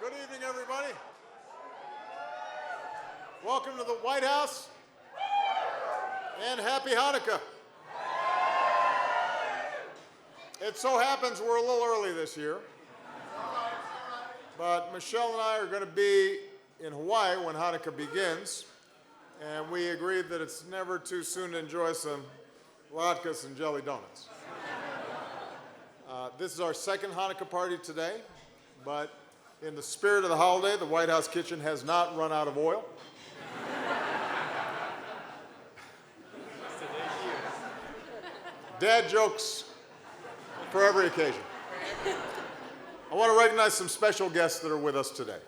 Good evening, everybody. Welcome to the White House, and happy Hanukkah. It so happens we're a little early this year, but Michelle and I are going to be in Hawaii when Hanukkah begins, and we agreed that it's never too soon to enjoy some latkes and jelly donuts. This is our second Hanukkah party today, but in the spirit of the holiday, the White House kitchen has not run out of oil. Dad jokes for every occasion. I want to recognize some special guests that are with us today.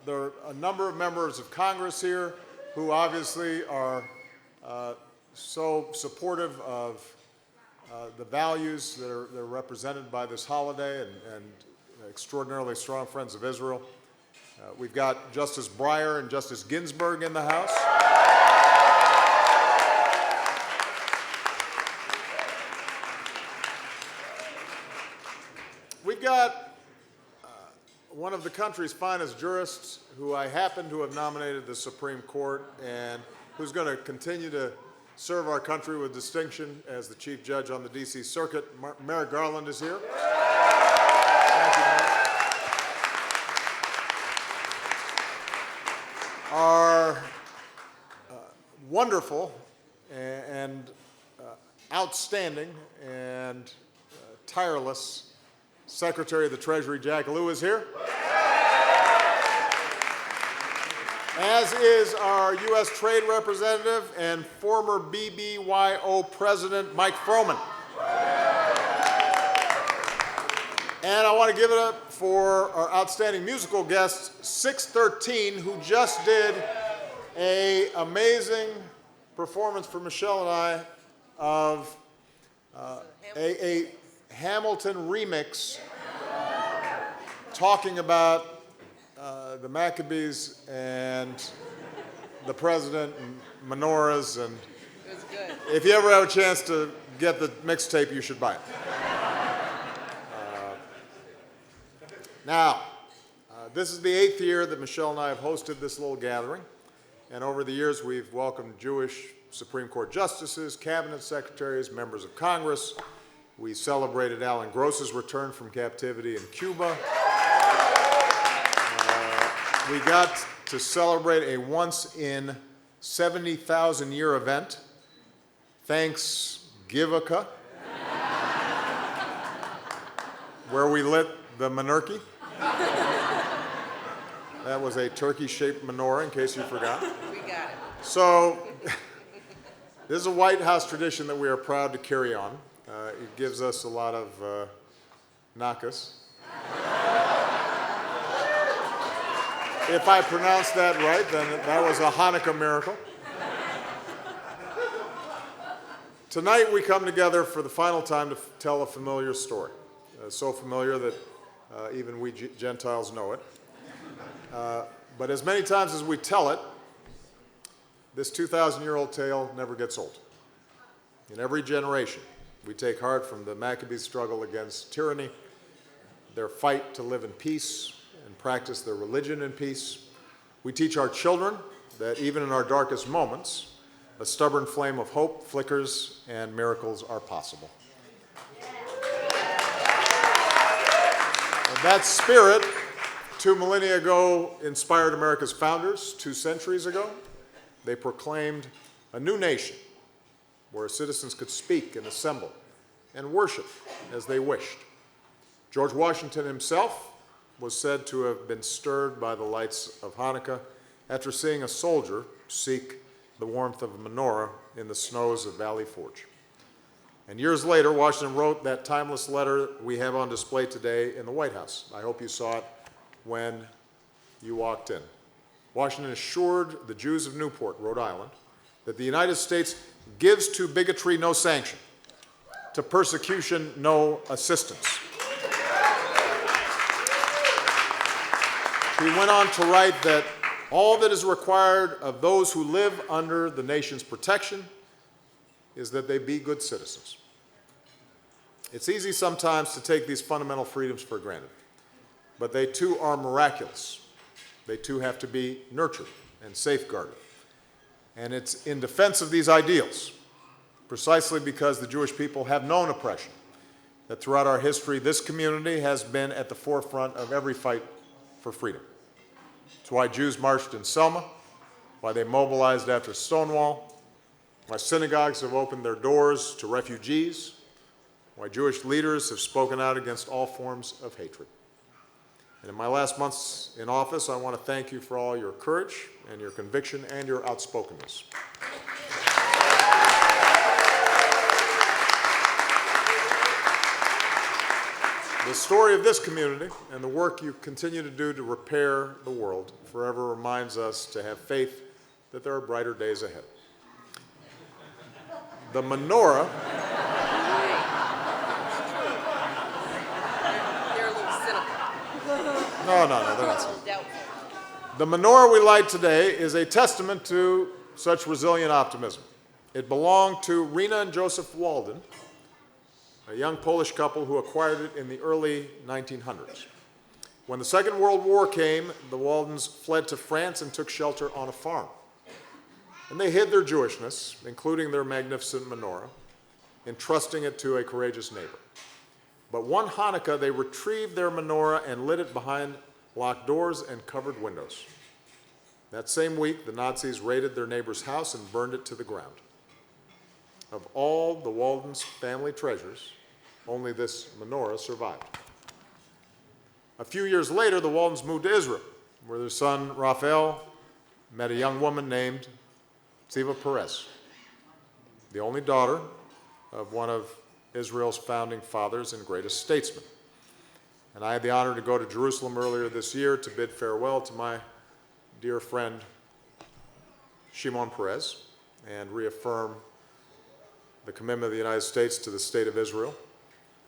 There are a number of members of Congress here who obviously are so supportive of the values that are represented by this holiday and extraordinarily strong friends of Israel. We've got Justice Breyer and Justice Ginsburg in the House. We've got one of the country's finest jurists who I happen to have nominated to the Supreme Court and who's going to continue to serve our country with distinction as the Chief Judge on the D.C. Circuit. Merrick Garland is here. Thank you, Merrick. Our wonderful and outstanding and tireless Secretary of the Treasury, Jack Lew, is here. As is our U.S. Trade Representative and former BBYO President, Mike Froman. And I want to give it up for our outstanding musical guest, 613, who just did an amazing performance for Michelle and I of a Hamilton remix talking about the Maccabees and the president and menorahs. And it was good. If you ever have a chance to get the mixtape, you should buy it. Now, this is the 8th year that Michelle and I have hosted this little gathering. And over the years, we've welcomed Jewish Supreme Court justices, cabinet secretaries, members of Congress. We celebrated Alan Gross's return from captivity in Cuba. We got to celebrate a once-in-70,000-year event, Thanksgiving, where we lit the menorah. That was a turkey-shaped menorah, in case you forgot. We got it. So this is a White House tradition that we are proud to carry on. It gives us a lot of nakas. If I pronounced that right, then that was a Hanukkah miracle. Tonight we come together for the final time to tell a familiar story. So familiar that even we Gentiles know it. But as many times as we tell it, this 2,000-year-old tale never gets old. In every generation, we take heart from the Maccabees' struggle against tyranny, their fight to live in peace and practice their religion in peace. We teach our children that even in our darkest moments, a stubborn flame of hope flickers and miracles are possible. And that spirit, 2 millennia ago, inspired America's founders. 2 centuries ago, they proclaimed a new nation where citizens could speak and assemble and worship as they wished. George Washington himself was said to have been stirred by the lights of Hanukkah after seeing a soldier seek the warmth of a menorah in the snows of Valley Forge. And years later, Washington wrote that timeless letter we have on display today in the White House. I hope you saw it when you walked in. Washington assured the Jews of Newport, Rhode Island, that the United States gives to bigotry no sanction, to persecution no assistance. He went on to write that all that is required of those who live under the nation's protection is that they be good citizens. It's easy sometimes to take these fundamental freedoms for granted. but they too are miraculous. They too have to be nurtured and safeguarded. And it's in defense of these ideals, precisely because the Jewish people have known oppression, that throughout our history, this community has been at the forefront of every fight for freedom. It's why Jews marched in Selma, why they mobilized after Stonewall, why synagogues have opened their doors to refugees, why Jewish leaders have spoken out against all forms of hatred. And in my last months in office, I want to thank you for all your courage and your conviction and your outspokenness. The story of this community and the work you continue to do to repair the world forever reminds us to have faith that there are brighter days ahead. The menorah No, they're not cynical. The menorah we light today is a testament to such resilient optimism. It belonged to Rena and Joseph Walden, a young Polish couple who acquired it in the early 1900s. When the Second World War came, the Waldens fled to France and took shelter on a farm. And they hid their Jewishness, including their magnificent menorah, entrusting it to a courageous neighbor. But one Hanukkah, they retrieved their menorah and lit it behind locked doors and covered windows. That same week, the Nazis raided their neighbor's house and burned it to the ground. Of all the Walden's family treasures, only this menorah survived. A few years later, the Waldens moved to Israel, where their son, Raphael, met a young woman named Ziva Perez, the only daughter of one of Israel's founding fathers and greatest statesmen. And I had the honor to go to Jerusalem earlier this year to bid farewell to my dear friend Shimon Peres and reaffirm the commitment of the United States to the state of Israel.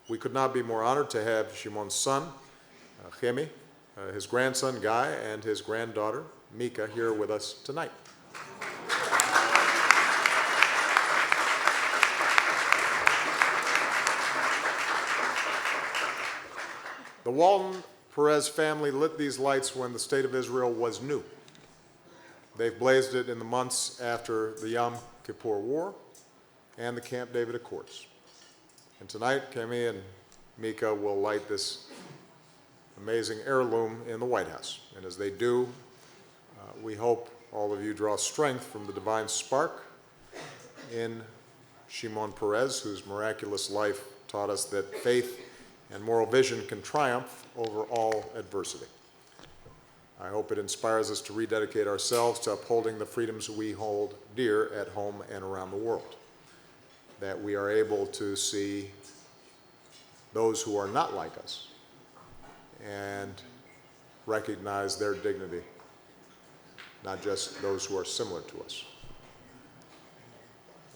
We could not be more honored to have Shimon's son, Chemi, his grandson, Guy, and his granddaughter, Mika, here with us tonight. The Walden-Perez family lit these lights when the state of Israel was new. They've blazed it in the months after the Yom Kippur War and the Camp David Accords. And tonight, Kemi and Mika will light this amazing heirloom in the White House. And as they do, we hope all of you draw strength from the divine spark in Shimon Peres, whose miraculous life taught us that faith and moral vision can triumph over all adversity. I hope it inspires us to rededicate ourselves to upholding the freedoms we hold dear at home and around the world, that we are able to see those who are not like us and recognize their dignity, not just those who are similar to us.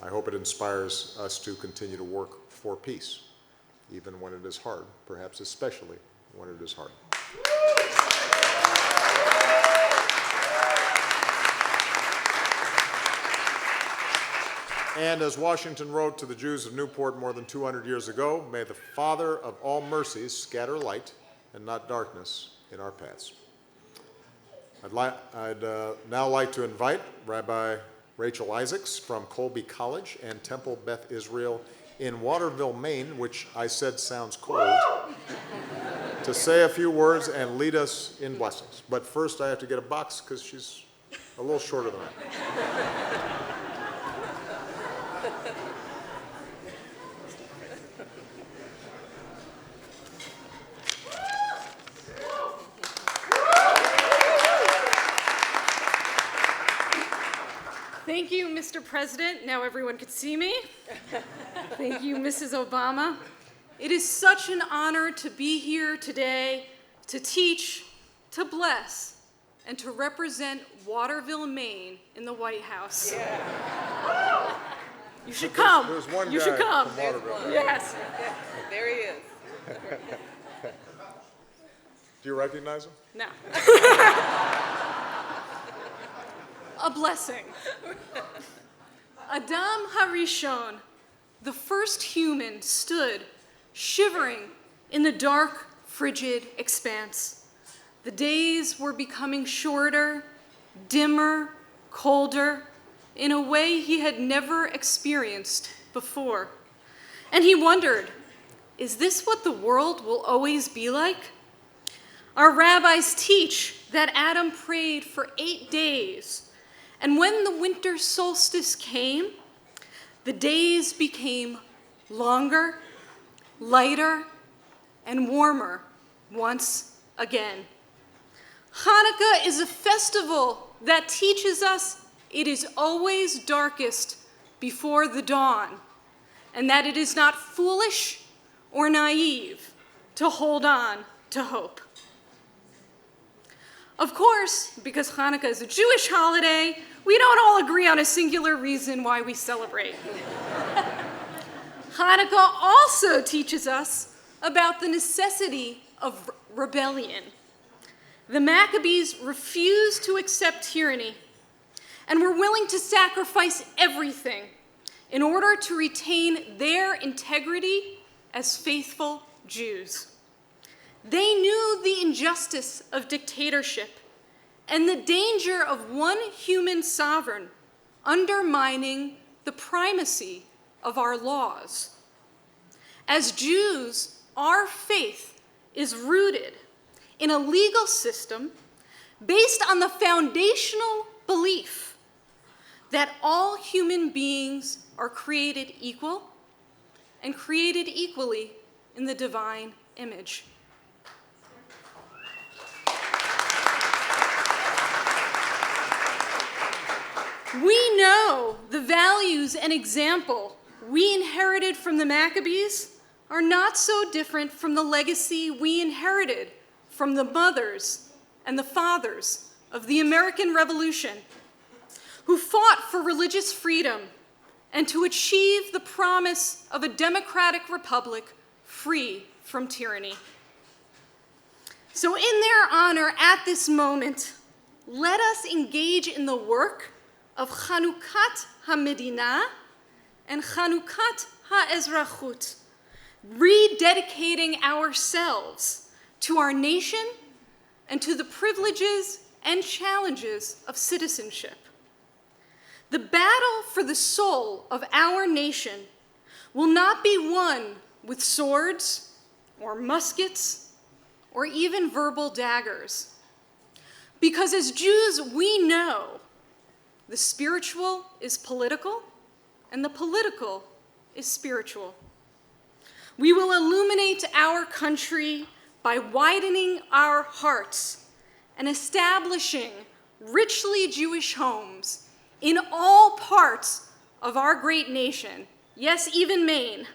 I hope it inspires us to continue to work for peace, even when it is hard, perhaps especially when it is hard. And as Washington wrote to the Jews of Newport more than 200 years ago, may the Father of all mercies scatter light and not darkness in our paths. I'd now like to invite Rabbi Rachel Isaacs from Colby College and Temple Beth Israel in Waterville, Maine, which I said sounds cold, to say a few words and lead us in blessings. But first I have to get a box because she's a little shorter than I am. Thank you, Mr. President. Now everyone can see me. Thank you, Mrs. Obama. It is such an honor to be here today to teach, to bless, and to represent Waterville, Maine in the White House. Yeah. You should come. There's one you guy should come. from Waterville. Yes. There he is. Do you recognize him? No. A blessing. Adam Harishon, the first human, stood shivering in the dark, frigid expanse. The days were becoming shorter, dimmer, colder, in a way he had never experienced before. And he wondered, is this what the world will always be like? Our rabbis teach that Adam prayed for 8 days, and when the winter solstice came, the days became longer, lighter, and warmer once again. Hanukkah is a festival that teaches us it is always darkest before the dawn, and that it is not foolish or naive to hold on to hope. Of course, because Hanukkah is a Jewish holiday, we don't all agree on a singular reason why we celebrate. Hanukkah also teaches us about the necessity of rebellion. The Maccabees refused to accept tyranny and were willing to sacrifice everything in order to retain their integrity as faithful Jews. They knew the injustice of dictatorship and the danger of one human sovereign undermining the primacy of our laws. As Jews, our faith is rooted in a legal system based on the foundational belief that all human beings are created equal and created equally in the divine image. We know the values and example we inherited from the Maccabees are not so different from the legacy we inherited from the mothers and the fathers of the American Revolution, who fought for religious freedom and to achieve the promise of a democratic republic free from tyranny. So in their honor at this moment, let us engage in the work of Chanukhat HaMedina and Chanukhat HaEzrachut, rededicating ourselves to our nation and to the privileges and challenges of citizenship. The battle for the soul of our nation will not be won with swords or muskets or even verbal daggers. Because as Jews, we know the spiritual is political and the political is spiritual. We will illuminate our country by widening our hearts and establishing richly Jewish homes in all parts of our great nation, yes, even Maine,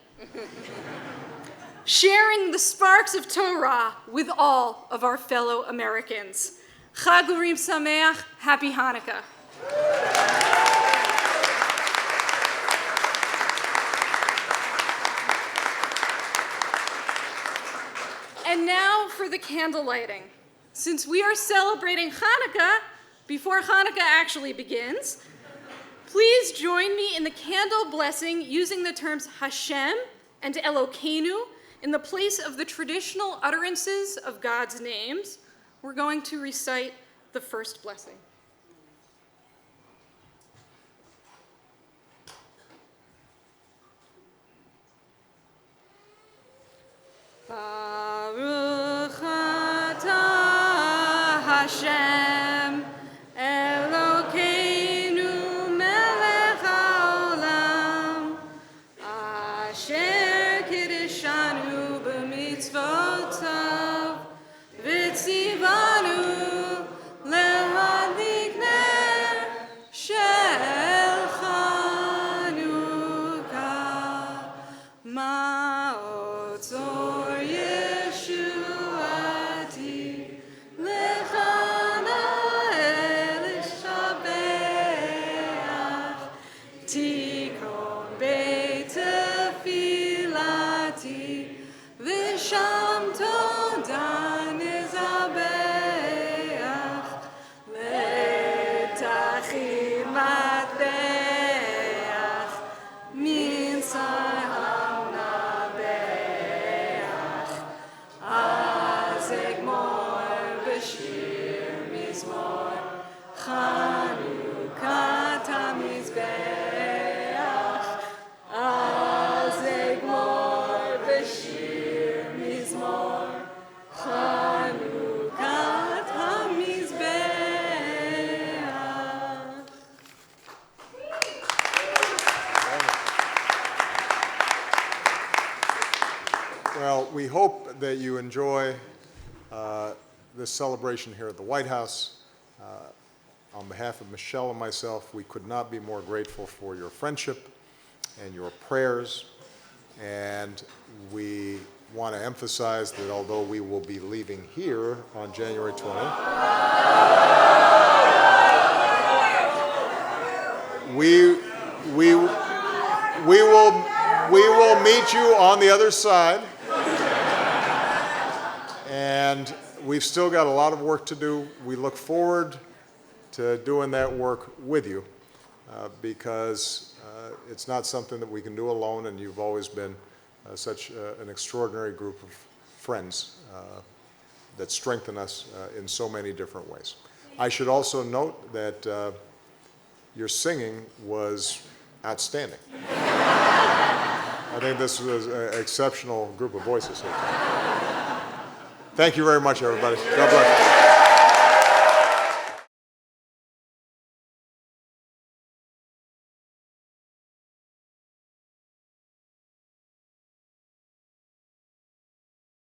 sharing the sparks of Torah with all of our fellow Americans. Chag Urim Sameach, Happy Hanukkah. And now for the candle lighting. Since we are celebrating Hanukkah before Hanukkah actually begins, please join me in the candle blessing using the terms Hashem and Elokeinu in the place of the traditional utterances of God's names. We're going to recite the first blessing. Baruch atah Hashem Elokeinu melech haolam asher kiddushanu b'mitzvotav v'tzivanu lehadlik ner shel Chanukah ma'otzor Yeshuati lechana Hanukkah tamizbeach, az egmor b'shir mizmor. Hanukkah tamizbeach. Well, we hope that you enjoy this celebration here at the White House. On behalf of Michelle and myself, we could not be more grateful for your friendship and your prayers. And we want to emphasize that although we will be leaving here on January 20th, we will meet you on the other side. And we've still got a lot of work to do. We look forward to doing that work with you because it's not something that we can do alone, and you've always been such an extraordinary group of friends that strengthen us in so many different ways. I should also note that your singing was outstanding. I think this was an exceptional group of voices here. Thank you very much, everybody. God bless.